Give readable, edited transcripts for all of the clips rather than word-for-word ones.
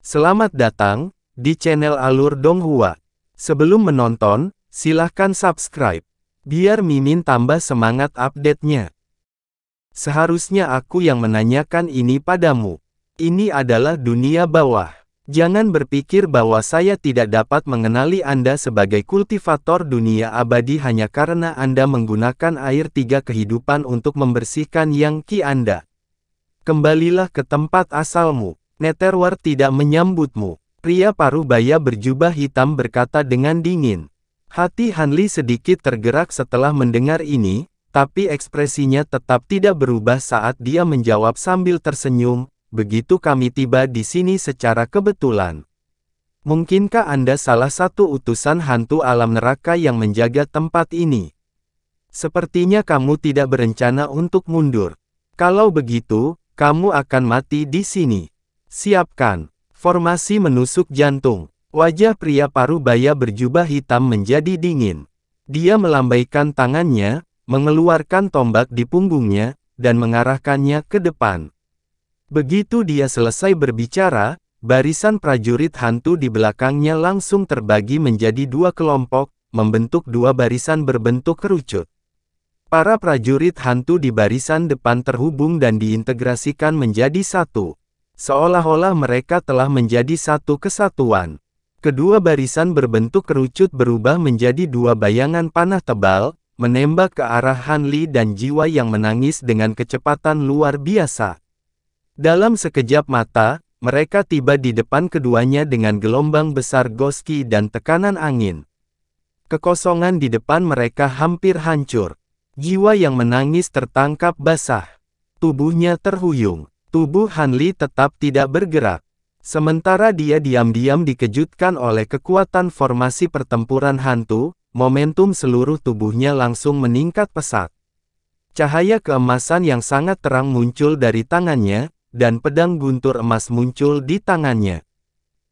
Selamat datang di channel Alur Donghua. Sebelum menonton, silahkan subscribe, biar Mimin tambah semangat update-nya. Seharusnya aku yang menanyakan ini padamu. Ini adalah dunia bawah. Jangan berpikir bahwa saya tidak dapat mengenali Anda sebagai kultivator dunia abadi hanya karena Anda menggunakan air tiga kehidupan untuk membersihkan yang ki Anda. Kembalilah ke tempat asalmu. Netherwar tidak menyambutmu. Pria parubaya berjubah hitam berkata dengan dingin. Hati Hanli sedikit tergerak setelah mendengar ini, tapi ekspresinya tetap tidak berubah saat dia menjawab sambil tersenyum, begitu kami tiba di sini secara kebetulan. Mungkinkah Anda salah satu utusan hantu alam neraka yang menjaga tempat ini? Sepertinya kamu tidak berencana untuk mundur. Kalau begitu, kamu akan mati di sini. Siapkan. Formasi menusuk jantung. Wajah pria parubaya berjubah hitam menjadi dingin. Dia melambaikan tangannya, mengeluarkan tombak di punggungnya, dan mengarahkannya ke depan. Begitu dia selesai berbicara, barisan prajurit hantu di belakangnya langsung terbagi menjadi dua kelompok, membentuk dua barisan berbentuk kerucut. Para prajurit hantu di barisan depan terhubung dan diintegrasikan menjadi satu. Seolah-olah mereka telah menjadi satu kesatuan. Kedua barisan berbentuk kerucut berubah menjadi dua bayangan panah tebal, menembak ke arah Hanli dan jiwa yang menangis dengan kecepatan luar biasa. Dalam sekejap mata, mereka tiba di depan keduanya dengan gelombang besar goski dan tekanan angin. Kekosongan di depan mereka hampir hancur. Jiwa yang menangis tertangkap basah. Tubuhnya terhuyung. Tubuh Hanli tetap tidak bergerak. Sementara dia diam-diam dikejutkan oleh kekuatan formasi pertempuran hantu, momentum seluruh tubuhnya langsung meningkat pesat. Cahaya keemasan yang sangat terang muncul dari tangannya, dan pedang guntur emas muncul di tangannya.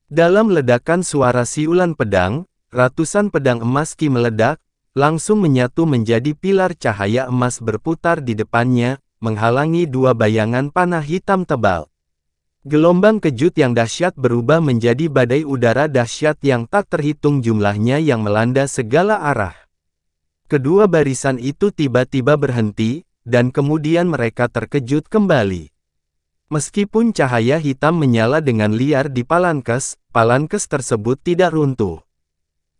Dalam ledakan suara siulan pedang, ratusan pedang emas ki meledak, langsung menyatu menjadi pilar cahaya emas berputar di depannya, menghalangi dua bayangan panah hitam tebal. Gelombang kejut yang dahsyat berubah menjadi badai udara dahsyat yang tak terhitung jumlahnya yang melanda segala arah. Kedua barisan itu tiba-tiba berhenti, dan kemudian mereka terkejut kembali. Meskipun cahaya hitam menyala dengan liar di Palankes tersebut tidak runtuh.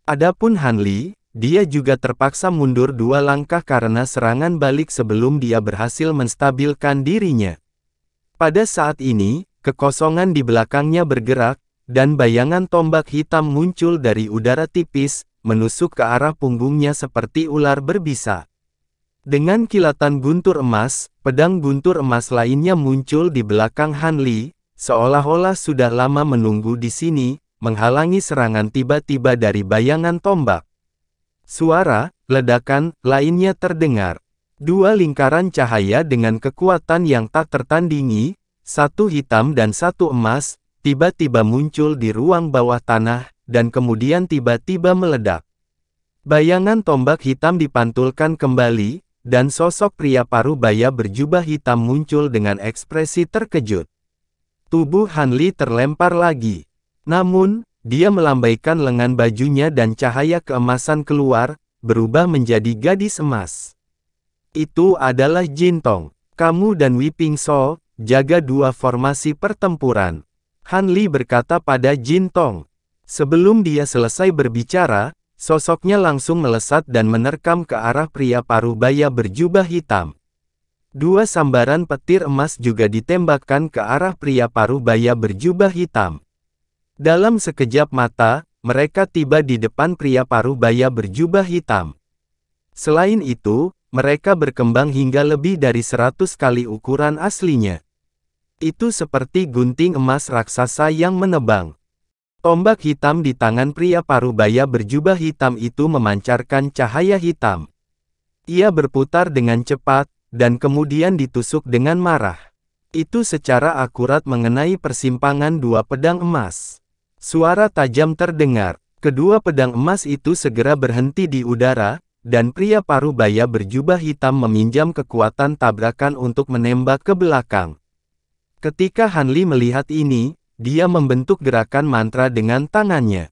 Adapun Hanli, dia juga terpaksa mundur dua langkah karena serangan balik sebelum dia berhasil menstabilkan dirinya. Pada saat ini, kekosongan di belakangnya bergerak, dan bayangan tombak hitam muncul dari udara tipis, menusuk ke arah punggungnya seperti ular berbisa. Dengan kilatan guntur emas, pedang guntur emas lainnya muncul di belakang Hanli, seolah-olah sudah lama menunggu di sini, menghalangi serangan tiba-tiba dari bayangan tombak. Suara, ledakan, lainnya terdengar. Dua lingkaran cahaya dengan kekuatan yang tak tertandingi, satu hitam dan satu emas, tiba-tiba muncul di ruang bawah tanah, dan kemudian tiba-tiba meledak. Bayangan tombak hitam dipantulkan kembali, dan sosok pria parubaya berjubah hitam muncul dengan ekspresi terkejut. Tubuh Hanli terlempar lagi. Namun, dia melambaikan lengan bajunya dan cahaya keemasan keluar, berubah menjadi gadis emas. Itu adalah Jintong. Kamu dan Wiping So, jaga dua formasi pertempuran. Hanli berkata pada Jintong. Sebelum dia selesai berbicara, sosoknya langsung melesat dan menerkam ke arah pria parubaya berjubah hitam. Dua sambaran petir emas juga ditembakkan ke arah pria parubaya berjubah hitam. Dalam sekejap mata, mereka tiba di depan pria parubaya berjubah hitam. Selain itu, mereka berkembang hingga lebih dari 100 kali ukuran aslinya. Itu seperti gunting emas raksasa yang menebang. Tombak hitam di tangan pria parubaya berjubah hitam itu memancarkan cahaya hitam. Ia berputar dengan cepat, dan kemudian ditusuk dengan marah. Itu secara akurat mengenai persimpangan dua pedang emas. Suara tajam terdengar. Kedua pedang emas itu segera berhenti di udara, dan pria parubaya berjubah hitam meminjam kekuatan tabrakan untuk menembak ke belakang. Ketika Hanli melihat ini, dia membentuk gerakan mantra dengan tangannya.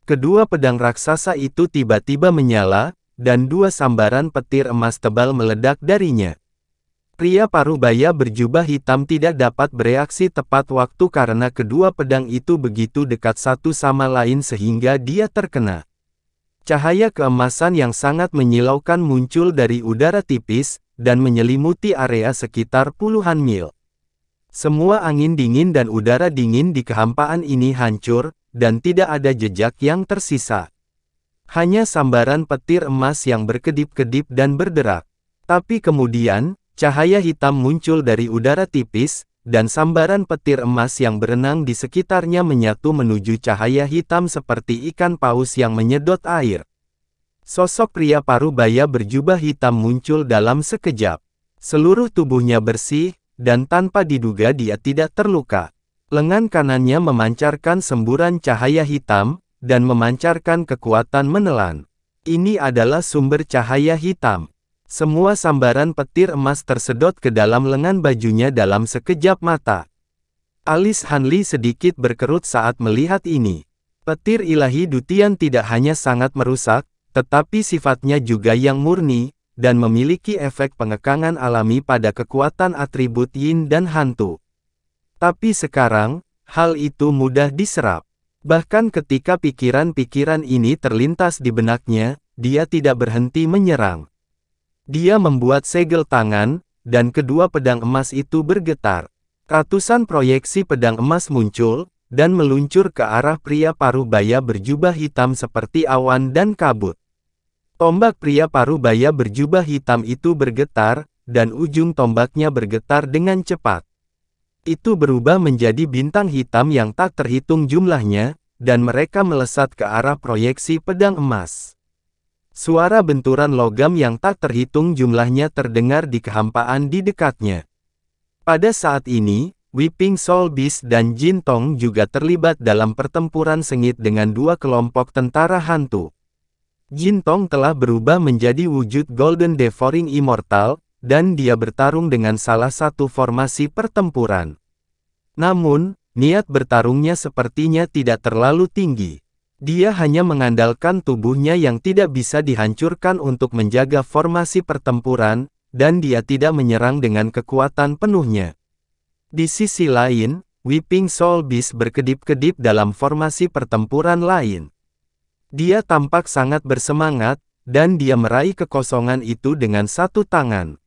Kedua pedang raksasa itu tiba-tiba menyala, dan dua sambaran petir emas tebal meledak darinya. Pria parubaya berjubah hitam tidak dapat bereaksi tepat waktu karena kedua pedang itu begitu dekat satu sama lain sehingga dia terkena. Cahaya keemasan yang sangat menyilaukan muncul dari udara tipis, dan menyelimuti area sekitar puluhan mil. Semua angin dingin dan udara dingin di kehampaan ini hancur, dan tidak ada jejak yang tersisa. Hanya sambaran petir emas yang berkedip-kedip dan berderak. Tapi kemudian, cahaya hitam muncul dari udara tipis, dan sambaran petir emas yang berenang di sekitarnya menyatu menuju cahaya hitam seperti ikan paus yang menyedot air. Sosok pria parubaya berjubah hitam muncul dalam sekejap. Seluruh tubuhnya bersih, dan tanpa diduga dia tidak terluka. Lengan kanannya memancarkan semburan cahaya hitam, dan memancarkan kekuatan menelan. Ini adalah sumber cahaya hitam. Semua sambaran petir emas tersedot ke dalam lengan bajunya dalam sekejap mata. Alis Hanli sedikit berkerut saat melihat ini. Petir ilahi Dutian tidak hanya sangat merusak, tetapi sifatnya juga yang murni, dan memiliki efek pengekangan alami pada kekuatan atribut yin dan hantu. Tapi sekarang, hal itu mudah diserap. Bahkan ketika pikiran-pikiran ini terlintas di benaknya, dia tidak berhenti menyerang. Dia membuat segel tangan, dan kedua pedang emas itu bergetar. Ratusan proyeksi pedang emas muncul, dan meluncur ke arah pria parubaya berjubah hitam seperti awan dan kabut. Tombak pria parubaya berjubah hitam itu bergetar, dan ujung tombaknya bergetar dengan cepat. Itu berubah menjadi bintang hitam yang tak terhitung jumlahnya, dan mereka melesat ke arah proyeksi pedang emas. Suara benturan logam yang tak terhitung jumlahnya terdengar di kehampaan di dekatnya. Pada saat ini, Weeping Soul Beast dan Jin Tong juga terlibat dalam pertempuran sengit dengan dua kelompok tentara hantu. Jin Tong telah berubah menjadi wujud Golden Devouring Immortal, dan dia bertarung dengan salah satu formasi pertempuran. Namun, niat bertarungnya sepertinya tidak terlalu tinggi. Dia hanya mengandalkan tubuhnya yang tidak bisa dihancurkan untuk menjaga formasi pertempuran, dan dia tidak menyerang dengan kekuatan penuhnya. Di sisi lain, Weeping Soul Beast berkedip-kedip dalam formasi pertempuran lain. Dia tampak sangat bersemangat, dan dia meraih kekosongan itu dengan satu tangan.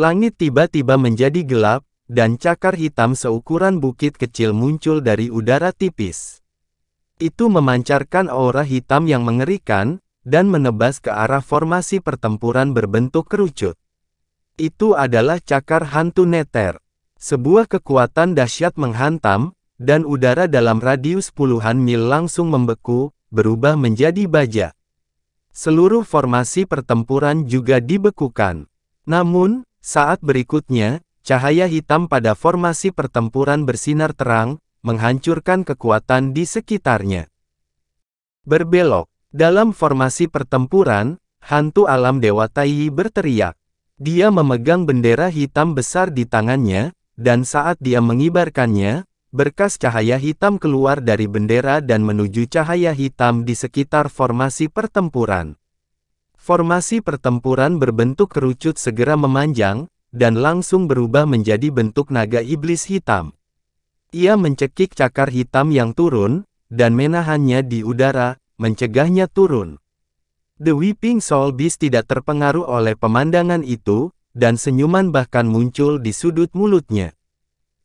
Langit tiba-tiba menjadi gelap, dan cakar hitam seukuran bukit kecil muncul dari udara tipis. Itu memancarkan aura hitam yang mengerikan, dan menebas ke arah formasi pertempuran berbentuk kerucut. Itu adalah cakar hantu Nether. Sebuah kekuatan dahsyat menghantam, dan udara dalam radius puluhan mil langsung membeku, berubah menjadi baja. Seluruh formasi pertempuran juga dibekukan. Namun, saat berikutnya, cahaya hitam pada formasi pertempuran bersinar terang, menghancurkan kekuatan di sekitarnya. Berbelok. Dalam formasi pertempuran, hantu alam Dewa Tai berteriak. Dia memegang bendera hitam besar di tangannya, dan saat dia mengibarkannya, berkas cahaya hitam keluar dari bendera dan menuju cahaya hitam di sekitar formasi pertempuran. Formasi pertempuran berbentuk kerucut segera memanjang, dan langsung berubah menjadi bentuk naga iblis hitam. Ia mencekik cakar hitam yang turun, dan menahannya di udara, mencegahnya turun. The Weeping Soul Beast tidak terpengaruh oleh pemandangan itu, dan senyuman bahkan muncul di sudut mulutnya.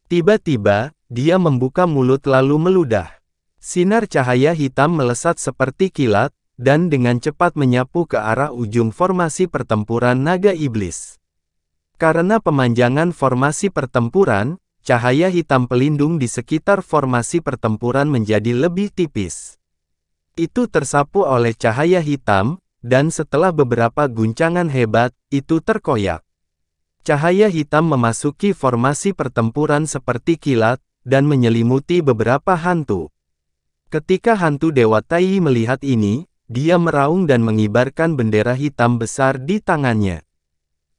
Tiba-tiba, dia membuka mulut lalu meludah. Sinar cahaya hitam melesat seperti kilat, dan dengan cepat menyapu ke arah ujung formasi pertempuran naga iblis. Karena pemanjangan formasi pertempuran, cahaya hitam pelindung di sekitar formasi pertempuran menjadi lebih tipis. Itu tersapu oleh cahaya hitam, dan setelah beberapa guncangan hebat, itu terkoyak. Cahaya hitam memasuki formasi pertempuran seperti kilat, dan menyelimuti beberapa hantu. Ketika hantu Dewa Tai melihat ini, dia meraung dan mengibarkan bendera hitam besar di tangannya.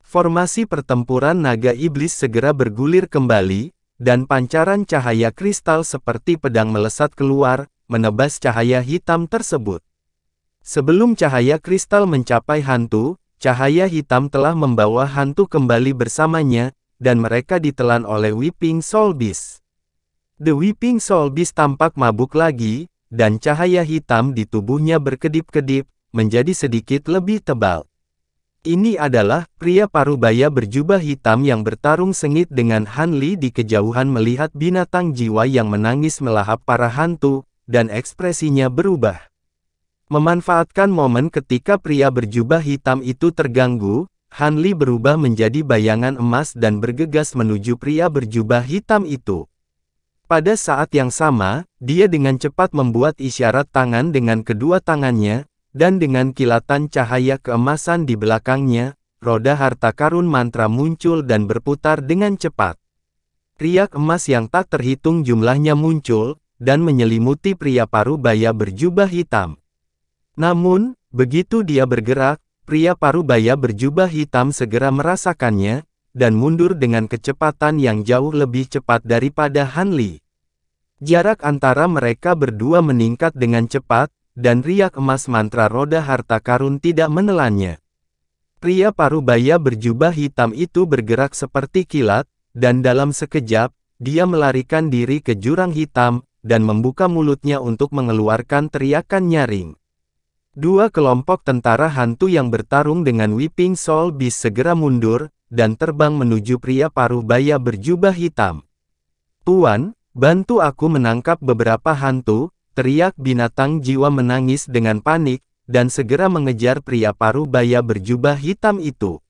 Formasi pertempuran naga iblis segera bergulir kembali, dan pancaran cahaya kristal seperti pedang melesat keluar, menebas cahaya hitam tersebut. Sebelum cahaya kristal mencapai hantu, cahaya hitam telah membawa hantu kembali bersamanya, dan mereka ditelan oleh Weeping Soul Beast. The Weeping Soul Beast tampak mabuk lagi, dan cahaya hitam di tubuhnya berkedip-kedip, menjadi sedikit lebih tebal. Ini adalah pria parubaya berjubah hitam yang bertarung sengit dengan Han Li di kejauhan melihat binatang jiwa yang menangis melahap para hantu, dan ekspresinya berubah. Memanfaatkan momen ketika pria berjubah hitam itu terganggu, Han Li berubah menjadi bayangan emas dan bergegas menuju pria berjubah hitam itu. Pada saat yang sama, dia dengan cepat membuat isyarat tangan dengan kedua tangannya, dan dengan kilatan cahaya keemasan di belakangnya, roda harta karun mantra muncul dan berputar dengan cepat. Riak emas yang tak terhitung jumlahnya muncul, dan menyelimuti pria parubaya berjubah hitam. Namun, begitu dia bergerak, pria parubaya berjubah hitam segera merasakannya, dan mundur dengan kecepatan yang jauh lebih cepat daripada Han Li. Jarak antara mereka berdua meningkat dengan cepat, dan riak emas mantra roda harta karun tidak menelannya. Pria parubaya berjubah hitam itu bergerak seperti kilat, dan dalam sekejap, dia melarikan diri ke jurang hitam, dan membuka mulutnya untuk mengeluarkan teriakan nyaring. Dua kelompok tentara hantu yang bertarung dengan Weeping Soul Beast segera mundur, dan terbang menuju pria parubaya berjubah hitam. "Tuan, bantu aku menangkap beberapa hantu," teriak binatang jiwa menangis dengan panik, dan segera mengejar pria parubaya berjubah hitam itu.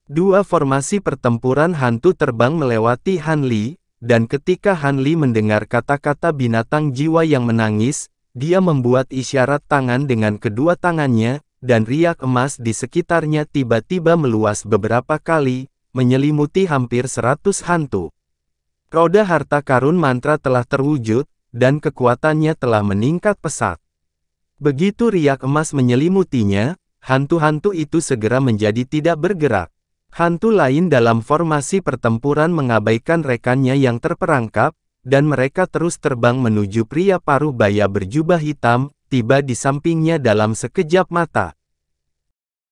Dua formasi pertempuran hantu terbang melewati Han Li, dan ketika Han Li mendengar kata-kata binatang jiwa yang menangis, dia membuat isyarat tangan dengan kedua tangannya, dan riak emas di sekitarnya tiba-tiba meluas beberapa kali, menyelimuti hampir 100 hantu. Roda harta karun mantra telah terwujud, dan kekuatannya telah meningkat pesat. Begitu riak emas menyelimutinya, hantu-hantu itu segera menjadi tidak bergerak. Hantu lain dalam formasi pertempuran mengabaikan rekannya yang terperangkap, dan mereka terus terbang menuju pria parubaya berjubah hitam, tiba di sampingnya dalam sekejap mata.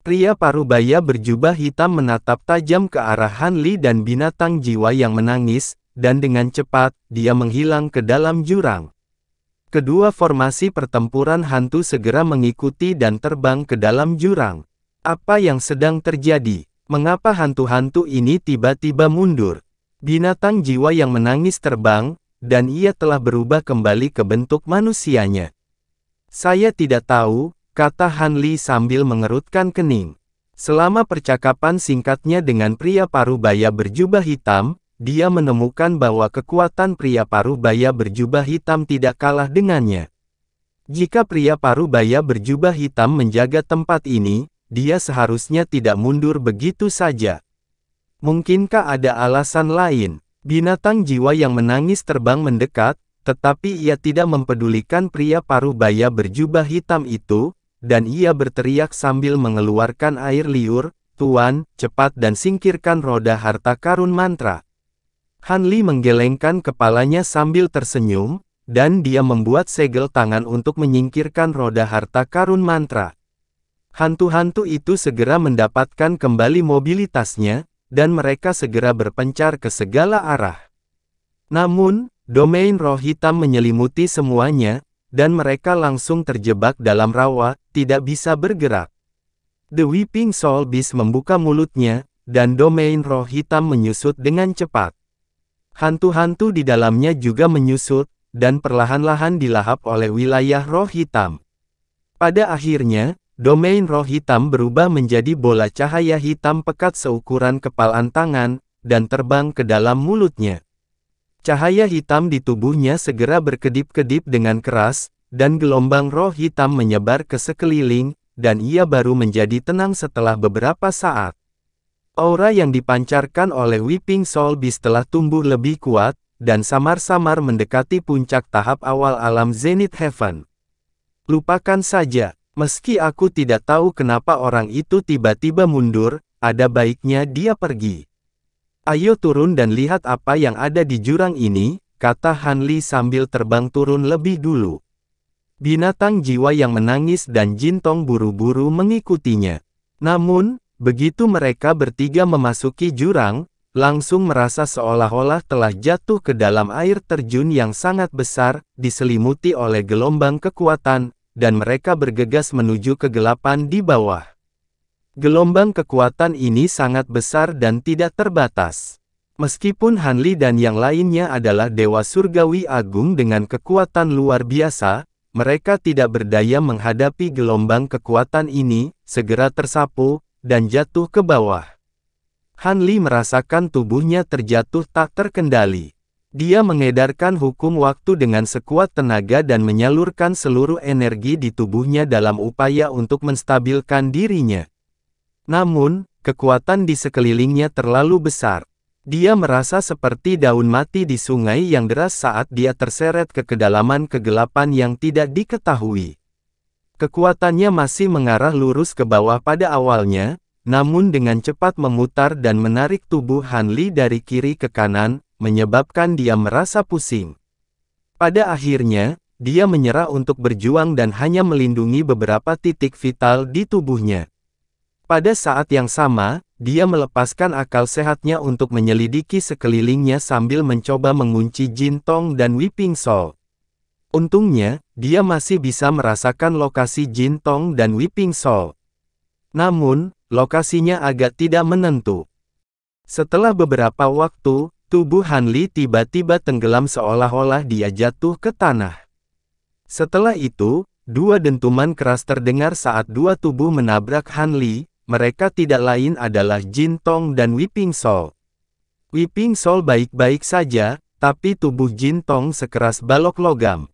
Pria parubaya berjubah hitam menatap tajam ke arah Han Li dan binatang jiwa yang menangis, dan dengan cepat, dia menghilang ke dalam jurang. Kedua formasi pertempuran hantu segera mengikuti dan terbang ke dalam jurang. Apa yang sedang terjadi? Mengapa hantu-hantu ini tiba-tiba mundur? Binatang jiwa yang menangis terbang, dan ia telah berubah kembali ke bentuk manusianya. "Saya tidak tahu," kata Han Li sambil mengerutkan kening. Selama percakapan singkatnya dengan pria parubaya berjubah hitam, dia menemukan bahwa kekuatan pria parubaya berjubah hitam tidak kalah dengannya. Jika pria parubaya berjubah hitam menjaga tempat ini, dia seharusnya tidak mundur begitu saja. Mungkinkah ada alasan lain? Binatang jiwa yang menangis terbang mendekat, tetapi ia tidak mempedulikan pria parubaya berjubah hitam itu, dan ia berteriak sambil mengeluarkan air liur, "Tuan, cepat dan singkirkan roda harta karun mantra." Han Li menggelengkan kepalanya sambil tersenyum, dan dia membuat segel tangan untuk menyingkirkan roda harta karun mantra. Hantu-hantu itu segera mendapatkan kembali mobilitasnya, dan mereka segera berpencar ke segala arah. Namun, domain roh hitam menyelimuti semuanya, dan mereka langsung terjebak dalam rawa, tidak bisa bergerak. The Weeping Soul Beast membuka mulutnya, dan domain roh hitam menyusut dengan cepat. Hantu-hantu di dalamnya juga menyusut, dan perlahan-lahan dilahap oleh wilayah roh hitam. Pada akhirnya, domain roh hitam berubah menjadi bola cahaya hitam pekat seukuran kepalan tangan, dan terbang ke dalam mulutnya. Cahaya hitam di tubuhnya segera berkedip-kedip dengan keras, dan gelombang roh hitam menyebar ke sekeliling, dan ia baru menjadi tenang setelah beberapa saat. Aura yang dipancarkan oleh Weeping Soul Beast telah tumbuh lebih kuat, dan samar-samar mendekati puncak tahap awal alam Zenith Heaven. "Lupakan saja, meski aku tidak tahu kenapa orang itu tiba-tiba mundur, ada baiknya dia pergi." Ayo turun dan lihat apa yang ada di jurang ini, kata Han Li sambil terbang turun lebih dulu. Binatang jiwa yang menangis dan Jin Tong buru-buru mengikutinya. Namun, begitu mereka bertiga memasuki jurang, langsung merasa seolah-olah telah jatuh ke dalam air terjun yang sangat besar, diselimuti oleh gelombang kekuatan, dan mereka bergegas menuju kegelapan di bawah. Gelombang kekuatan ini sangat besar dan tidak terbatas. Meskipun Han Li dan yang lainnya adalah Dewa Surgawi Agung dengan kekuatan luar biasa, mereka tidak berdaya menghadapi gelombang kekuatan ini, segera tersapu, dan jatuh ke bawah. Han Li merasakan tubuhnya terjatuh tak terkendali. Dia mengedarkan hukum waktu dengan sekuat tenaga dan menyalurkan seluruh energi di tubuhnya dalam upaya untuk menstabilkan dirinya. Namun, kekuatan di sekelilingnya terlalu besar. Dia merasa seperti daun mati di sungai yang deras saat dia terseret ke kedalaman kegelapan yang tidak diketahui. Kekuatannya masih mengarah lurus ke bawah pada awalnya, namun dengan cepat memutar dan menarik tubuh Han Li dari kiri ke kanan, menyebabkan dia merasa pusing. Pada akhirnya, dia menyerah untuk berjuang dan hanya melindungi beberapa titik vital di tubuhnya. Pada saat yang sama, dia melepaskan akal sehatnya untuk menyelidiki sekelilingnya sambil mencoba mengunci Jin Tong dan Weeping Soul. Untungnya, dia masih bisa merasakan lokasi Jin Tong dan Weeping Soul. Namun, lokasinya agak tidak menentu. Setelah beberapa waktu, tubuh Han Li tiba-tiba tenggelam seolah-olah dia jatuh ke tanah. Setelah itu, dua dentuman keras terdengar saat dua tubuh menabrak Han Li. Mereka tidak lain adalah Jin Tong dan Weeping Soul. Weeping Soul baik-baik saja, tapi tubuh Jin Tong sekeras balok logam.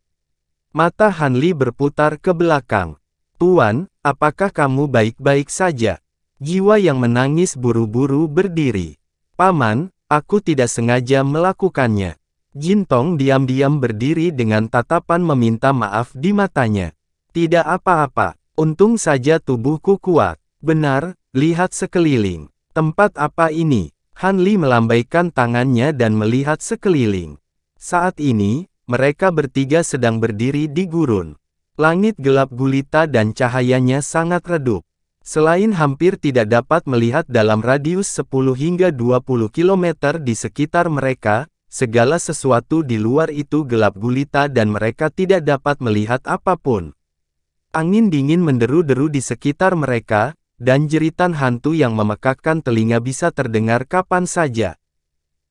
Mata Han Li berputar ke belakang. "Tuan, apakah kamu baik-baik saja?" Jiwa yang menangis buru-buru berdiri. "Paman, aku tidak sengaja melakukannya." Jin Tong diam-diam berdiri dengan tatapan meminta maaf di matanya. "Tidak apa-apa, untung saja tubuhku kuat." "Benar, lihat sekeliling. Tempat apa ini?" Han Li melambaikan tangannya dan melihat sekeliling. Saat ini, mereka bertiga sedang berdiri di gurun. Langit gelap gulita dan cahayanya sangat redup. Selain hampir tidak dapat melihat dalam radius 10 hingga 20 km di sekitar mereka, segala sesuatu di luar itu gelap gulita dan mereka tidak dapat melihat apapun. Angin dingin menderu-deru di sekitar mereka, dan jeritan hantu yang memekakkan telinga bisa terdengar kapan saja.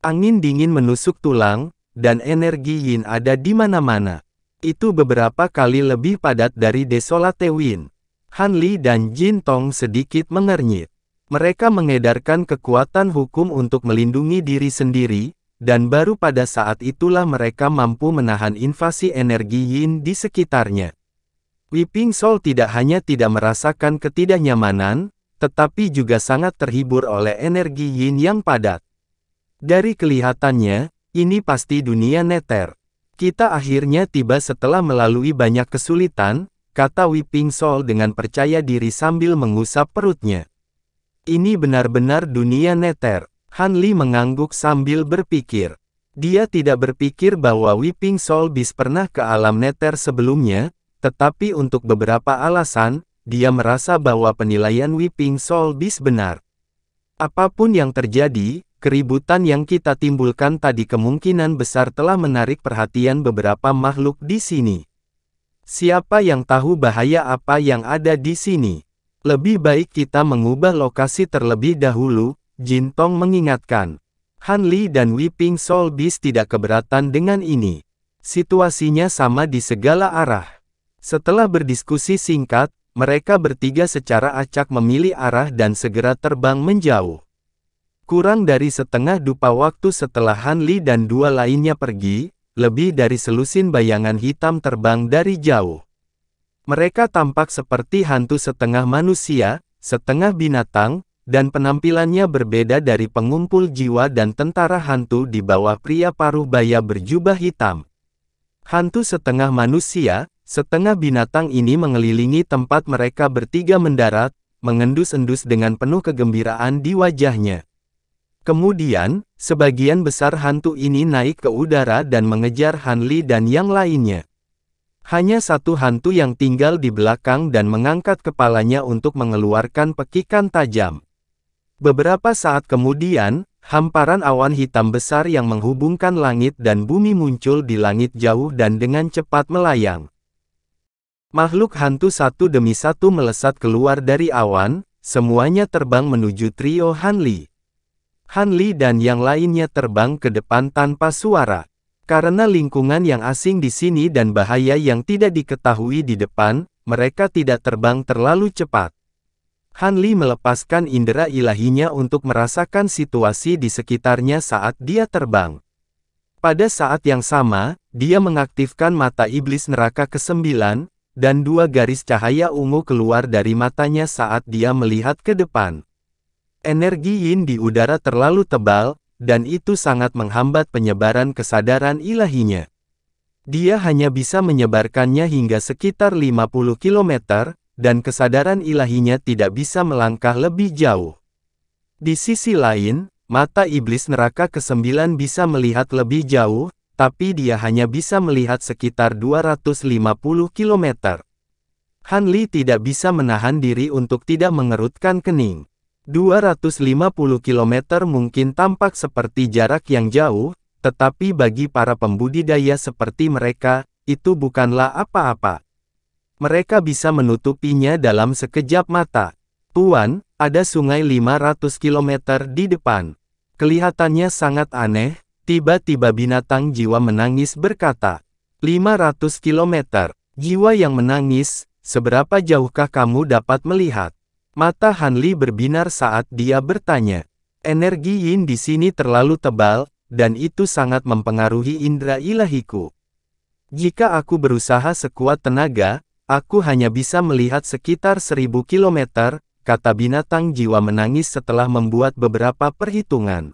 Angin dingin menusuk tulang, dan energi yin ada di mana-mana. Itu beberapa kali lebih padat dari Desolate Wind. Han Li dan Jin Tong sedikit mengernyit. Mereka mengedarkan kekuatan hukum untuk melindungi diri sendiri, dan baru pada saat itulah mereka mampu menahan invasi energi yin di sekitarnya. Weeping Soul tidak hanya tidak merasakan ketidaknyamanan, tetapi juga sangat terhibur oleh energi yin yang padat. Dari kelihatannya, ini pasti dunia neter. "Kita akhirnya tiba setelah melalui banyak kesulitan," kata Weeping Soul dengan percaya diri sambil mengusap perutnya. "Ini benar-benar dunia neter." Han Li mengangguk sambil berpikir. Dia tidak berpikir bahwa Weeping Soul Beast pernah ke alam neter sebelumnya, tetapi untuk beberapa alasan, dia merasa bahwa penilaian Weeping Soul Beast benar. Apapun yang terjadi, keributan yang kita timbulkan tadi kemungkinan besar telah menarik perhatian beberapa makhluk di sini. Siapa yang tahu bahaya apa yang ada di sini? Lebih baik kita mengubah lokasi terlebih dahulu, Jin Tong mengingatkan. Han Li dan Weeping Soul Beast tidak keberatan dengan ini. Situasinya sama di segala arah. Setelah berdiskusi singkat, mereka bertiga secara acak memilih arah dan segera terbang menjauh. Kurang dari setengah dupa waktu setelah Han Li dan dua lainnya pergi, lebih dari selusin bayangan hitam terbang dari jauh. Mereka tampak seperti hantu setengah manusia, setengah binatang, dan penampilannya berbeda dari pengumpul jiwa dan tentara hantu di bawah pria paruh baya berjubah hitam. Hantu setengah manusia, setengah binatang ini mengelilingi tempat mereka bertiga mendarat, mengendus-endus dengan penuh kegembiraan di wajahnya. Kemudian, sebagian besar hantu ini naik ke udara dan mengejar Han Li dan yang lainnya. Hanya satu hantu yang tinggal di belakang dan mengangkat kepalanya untuk mengeluarkan pekikan tajam. Beberapa saat kemudian, hamparan awan hitam besar yang menghubungkan langit dan bumi muncul di langit jauh dan dengan cepat melayang. Makhluk hantu satu demi satu melesat keluar dari awan, semuanya terbang menuju trio Han Li. Han Li dan yang lainnya terbang ke depan tanpa suara. Karena lingkungan yang asing di sini dan bahaya yang tidak diketahui di depan, mereka tidak terbang terlalu cepat. Han Li melepaskan indera ilahinya untuk merasakan situasi di sekitarnya saat dia terbang. Pada saat yang sama, dia mengaktifkan mata iblis neraka ke-9, dan 2 garis cahaya ungu keluar dari matanya saat dia melihat ke depan. Energi yin di udara terlalu tebal, dan itu sangat menghambat penyebaran kesadaran ilahinya. Dia hanya bisa menyebarkannya hingga sekitar 50 km, dan kesadaran ilahinya tidak bisa melangkah lebih jauh. Di sisi lain, mata iblis neraka ke-9 bisa melihat lebih jauh, tapi dia hanya bisa melihat sekitar 250 km. Han Li tidak bisa menahan diri untuk tidak mengerutkan kening. 250 km mungkin tampak seperti jarak yang jauh, tetapi bagi para pembudidaya seperti mereka, itu bukanlah apa-apa. Mereka bisa menutupinya dalam sekejap mata. Tuan, ada sungai 500 km di depan. Kelihatannya sangat aneh, tiba-tiba binatang jiwa menangis berkata. 500 km, jiwa yang menangis, seberapa jauhkah kamu dapat melihat? Mata Han Li berbinar saat dia bertanya. Energi yin di sini terlalu tebal, dan itu sangat mempengaruhi indera ilahiku. Jika aku berusaha sekuat tenaga, aku hanya bisa melihat sekitar 1000 km, kata binatang jiwa menangis setelah membuat beberapa perhitungan.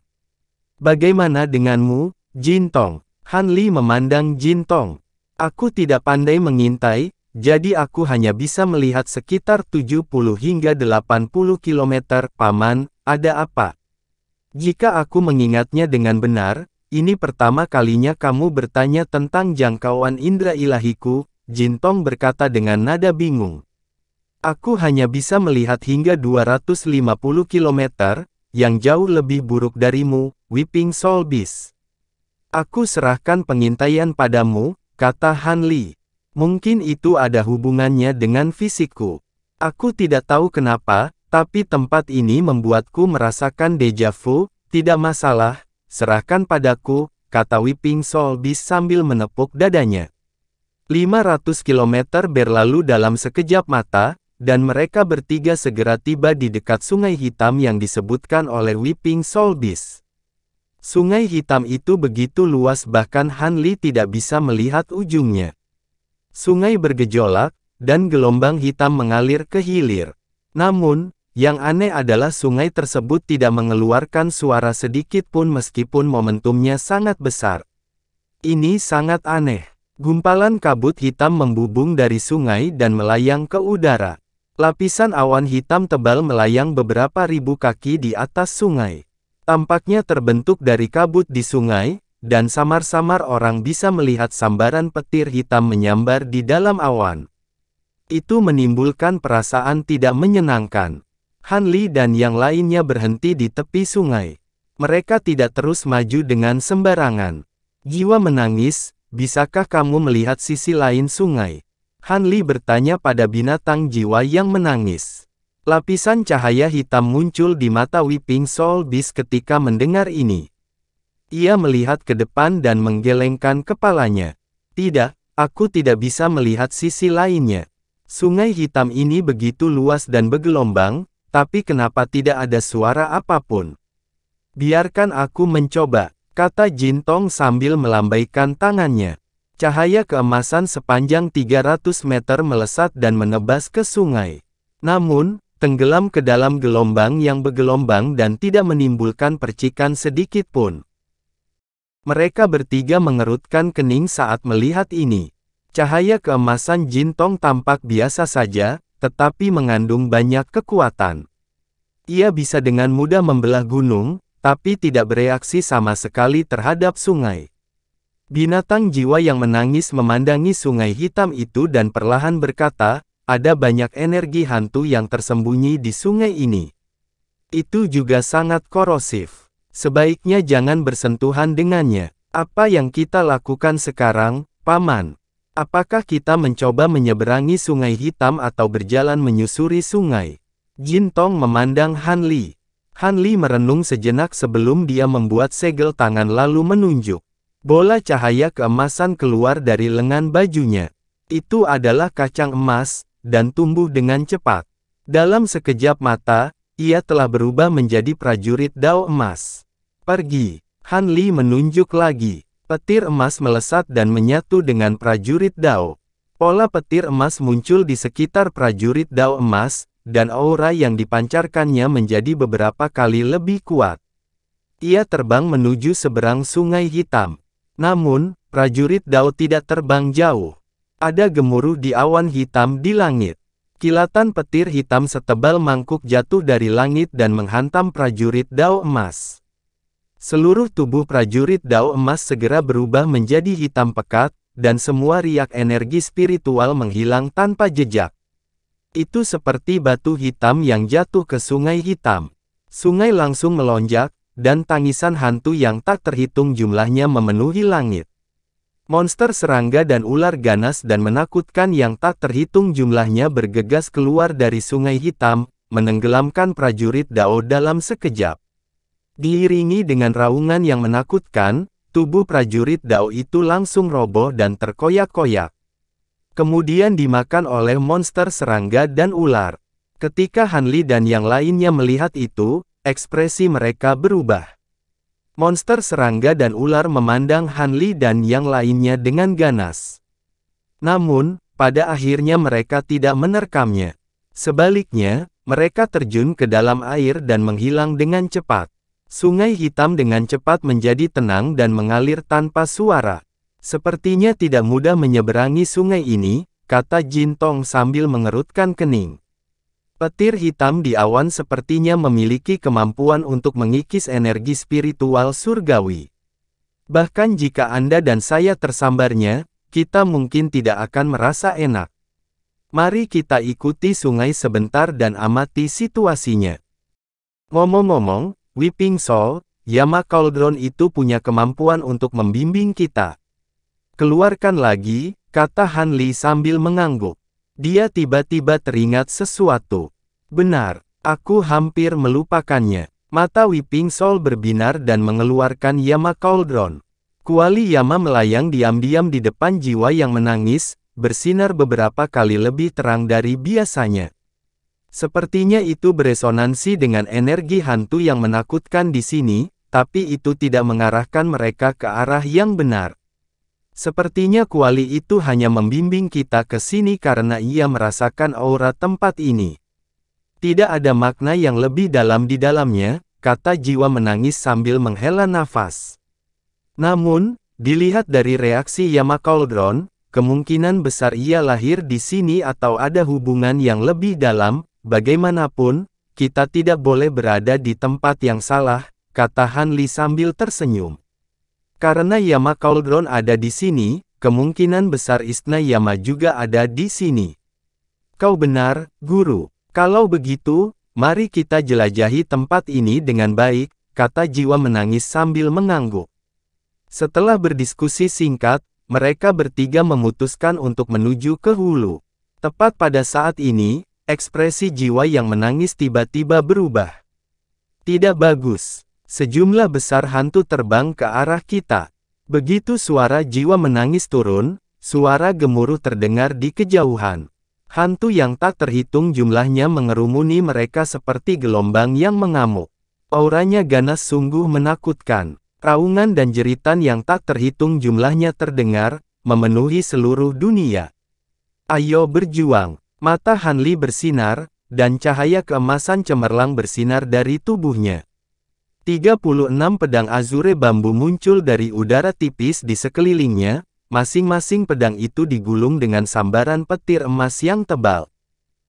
Bagaimana denganmu, Jin Tong? Han Li memandang Jin Tong. Aku tidak pandai mengintai, jadi aku hanya bisa melihat sekitar 70 hingga 80 km, Paman, ada apa? Jika aku mengingatnya dengan benar, ini pertama kalinya kamu bertanya tentang jangkauan indera ilahiku, Jin Tong berkata dengan nada bingung. Aku hanya bisa melihat hingga 250 km, yang jauh lebih buruk darimu, Weeping Soul Beast. Aku serahkan pengintaian padamu, kata Han Li. Mungkin itu ada hubungannya dengan fisikku. Aku tidak tahu kenapa, tapi tempat ini membuatku merasakan deja vu, tidak masalah, serahkan padaku, kata Weeping Soul Beast sambil menepuk dadanya. 500 km berlalu dalam sekejap mata, dan mereka bertiga segera tiba di dekat sungai hitam yang disebutkan oleh Weeping Soul Beast. Sungai hitam itu begitu luas bahkan Han Li tidak bisa melihat ujungnya. Sungai bergejolak, dan gelombang hitam mengalir ke hilir. Namun, yang aneh adalah sungai tersebut tidak mengeluarkan suara sedikit pun meskipun momentumnya sangat besar. Ini sangat aneh. Gumpalan kabut hitam membubung dari sungai dan melayang ke udara. Lapisan awan hitam tebal melayang beberapa ribu kaki di atas sungai. Tampaknya terbentuk dari kabut di sungai, dan samar-samar orang bisa melihat sambaran petir hitam menyambar di dalam awan. Itu menimbulkan perasaan tidak menyenangkan. Han Li dan yang lainnya berhenti di tepi sungai. Mereka tidak terus maju dengan sembarangan. Jiwa menangis, bisakah kamu melihat sisi lain sungai? Han Li bertanya pada binatang jiwa yang menangis. Lapisan cahaya hitam muncul di mata Weeping Soul Beast ketika mendengar ini. Ia melihat ke depan dan menggelengkan kepalanya. Tidak, aku tidak bisa melihat sisi lainnya. Sungai hitam ini begitu luas dan bergelombang, tapi kenapa tidak ada suara apapun? Biarkan aku mencoba, kata Jin Tong sambil melambaikan tangannya. Cahaya keemasan sepanjang 300 meter melesat dan menebas ke sungai. Namun, tenggelam ke dalam gelombang yang bergelombang dan tidak menimbulkan percikan sedikit pun. Mereka bertiga mengerutkan kening saat melihat ini. Cahaya keemasan Jin Tong tampak biasa saja, tetapi mengandung banyak kekuatan. Ia bisa dengan mudah membelah gunung, tapi tidak bereaksi sama sekali terhadap sungai. Binatang jiwa yang menangis memandangi sungai hitam itu dan perlahan berkata, ada banyak energi hantu yang tersembunyi di sungai ini. Itu juga sangat korosif. Sebaiknya jangan bersentuhan dengannya. Apa yang kita lakukan sekarang, Paman? Apakah kita mencoba menyeberangi sungai hitam atau berjalan menyusuri sungai? Jin Tong memandang Han Li. Han Li merenung sejenak sebelum dia membuat segel tangan lalu menunjuk. Bola cahaya keemasan keluar dari lengan bajunya. Itu adalah kacang emas, dan tumbuh dengan cepat. Dalam sekejap mata, ia telah berubah menjadi prajurit Dao emas. Pergi. Han Li menunjuk lagi. Petir emas melesat dan menyatu dengan prajurit Dao. Pola petir emas muncul di sekitar prajurit Dao emas, dan aura yang dipancarkannya menjadi beberapa kali lebih kuat. Ia terbang menuju seberang sungai hitam. Namun, prajurit Dao tidak terbang jauh. Ada gemuruh di awan hitam di langit. Kilatan petir hitam setebal mangkuk jatuh dari langit dan menghantam prajurit Dao emas. Seluruh tubuh prajurit Dao emas segera berubah menjadi hitam pekat, dan semua riak energi spiritual menghilang tanpa jejak. Itu seperti batu hitam yang jatuh ke sungai hitam. Sungai langsung melonjak, dan tangisan hantu yang tak terhitung jumlahnya memenuhi langit. Monster serangga dan ular ganas dan menakutkan yang tak terhitung jumlahnya bergegas keluar dari sungai hitam, menenggelamkan prajurit Dao dalam sekejap. Diiringi dengan raungan yang menakutkan, tubuh prajurit Dao itu langsung roboh dan terkoyak-koyak. Kemudian dimakan oleh monster serangga dan ular. Ketika Han Li dan yang lainnya melihat itu, ekspresi mereka berubah. Monster serangga dan ular memandang Han Li dan yang lainnya dengan ganas. Namun, pada akhirnya mereka tidak menerkamnya. Sebaliknya, mereka terjun ke dalam air dan menghilang dengan cepat. Sungai hitam dengan cepat menjadi tenang dan mengalir tanpa suara. Sepertinya tidak mudah menyeberangi sungai ini, kata Jin Tong sambil mengerutkan kening. Petir hitam di awan sepertinya memiliki kemampuan untuk mengikis energi spiritual surgawi. Bahkan jika Anda dan saya tersambarnya, kita mungkin tidak akan merasa enak. Mari kita ikuti sungai sebentar dan amati situasinya. Ngomong-ngomong, Weeping Soul, Yama Cauldron itu punya kemampuan untuk membimbing kita. Keluarkan lagi, kata Han Li sambil mengangguk. Dia tiba-tiba teringat sesuatu. Benar, aku hampir melupakannya. Mata Weeping Soul berbinar dan mengeluarkan Yama Cauldron. Kuali Yama melayang diam-diam di depan jiwa yang menangis, bersinar beberapa kali lebih terang dari biasanya. Sepertinya itu beresonansi dengan energi hantu yang menakutkan di sini, tapi itu tidak mengarahkan mereka ke arah yang benar. Sepertinya kuali itu hanya membimbing kita ke sini karena ia merasakan aura tempat ini. Tidak ada makna yang lebih dalam di dalamnya, kata jiwa menangis sambil menghela nafas. Namun, dilihat dari reaksi Yama Cauldron, kemungkinan besar ia lahir di sini atau ada hubungan yang lebih dalam. Bagaimanapun, kita tidak boleh berada di tempat yang salah, kata Han Li sambil tersenyum. Karena Yama Cauldron ada di sini, kemungkinan besar istana Yama juga ada di sini. Kau benar, Guru. Kalau begitu, mari kita jelajahi tempat ini dengan baik, kata jiwa menangis sambil mengangguk. Setelah berdiskusi singkat, mereka bertiga memutuskan untuk menuju ke hulu. Tepat pada saat ini, ekspresi jiwa yang menangis tiba-tiba berubah. Tidak bagus. Sejumlah besar hantu terbang ke arah kita. Begitu suara jiwa menangis turun, suara gemuruh terdengar di kejauhan. Hantu yang tak terhitung jumlahnya mengerumuni mereka seperti gelombang yang mengamuk. Auranya ganas sungguh menakutkan. Raungan dan jeritan yang tak terhitung jumlahnya terdengar, memenuhi seluruh dunia. Ayo berjuang. Mata Han Li bersinar, dan cahaya keemasan cemerlang bersinar dari tubuhnya. 36 pedang azure bambu muncul dari udara tipis di sekelilingnya, masing-masing pedang itu digulung dengan sambaran petir emas yang tebal.